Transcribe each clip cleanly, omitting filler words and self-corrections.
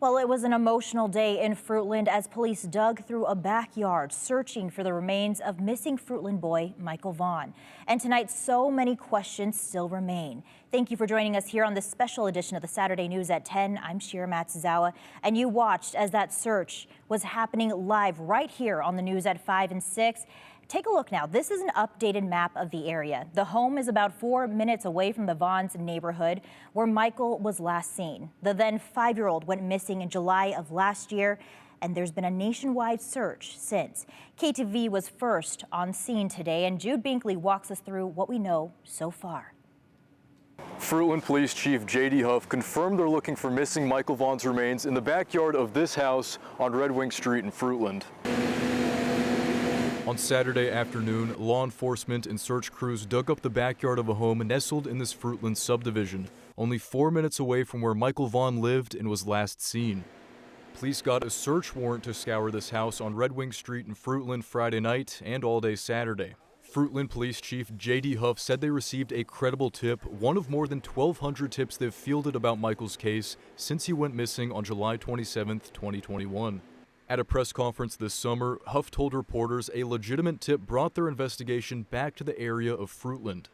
Well, it was an emotional day in Fruitland as police dug through a backyard searching for the remains of missing Fruitland boy Michael Vaughan. And tonight, so many questions still remain. Thank you for joining us here on this special edition of the Saturday News at 10. I'm Shira Matsuzawa, and you watched as that search was happening live right here on the news at 5 and 6. Take a look now. This is an updated map of the area. The home is about 4 minutes away from the Vaughans neighborhood where Michael was last seen. The then 5-year-old went missing in July of last year, and there's been a nationwide search since. KTVB was first on scene today, and Jude Binkley walks us through what we know so far. Fruitland Police Chief J.D. Huff confirmed they're looking for missing Michael Vaughan's remains in the backyard of this house on Redwing Street in Fruitland. On Saturday afternoon, law enforcement and search crews dug up the backyard of a home nestled in this Fruitland subdivision, only 4 minutes away from where Michael Vaughan lived and was last seen. Police got a search warrant to scour this house on Redwing Street in Fruitland Friday night and all day Saturday. Fruitland Police Chief J.D. Huff said they received a credible tip, one of more than 1,200 tips they've fielded about Michael's case since he went missing on July 27, 2021. At a press conference this summer, Huff told reporters a legitimate tip brought their investigation back to the area of Fruitland.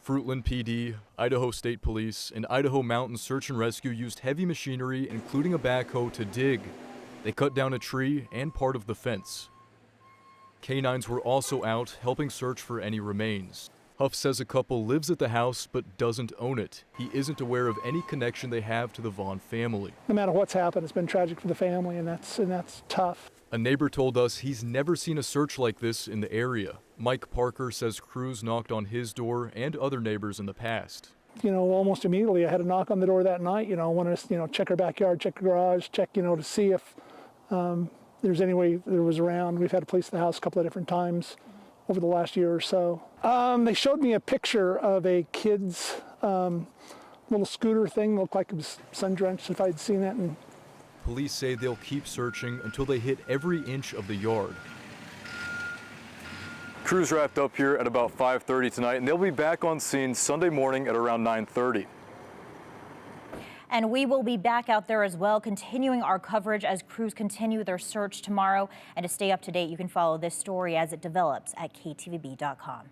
Fruitland PD, Idaho State Police, and Idaho Mountain Search and Rescue used heavy machinery, including a backhoe, to dig. They cut down a tree and part of the fence. Canines were also out, helping search for any remains. Huff says a couple lives at the house but doesn't own it. He isn't aware of any connection they have to the Vaughan family. No matter what's happened, it's been tragic for the family, and that's tough. A neighbor told us he's never seen a search like this in the area. Mike Parker says crews knocked on his door and other neighbors in the past. Almost immediately I had a knock on the door that night. Wanted us, check our backyard, check the garage, check, to see if there's any way there was around. We've had to police the house a couple of different times over the last year or so. They showed me a picture of a kid's little scooter thing. Looked like it was sun-drenched, if I'd seen that. And police say they'll keep searching until they hit every inch of the yard. Crews wrapped up here at about 5:30 tonight, and they'll be back on scene Sunday morning at around 9:30. And we will be back out there as well, continuing our coverage as crews continue their search tomorrow. And to stay up to date, you can follow this story as it develops at KTVB.com.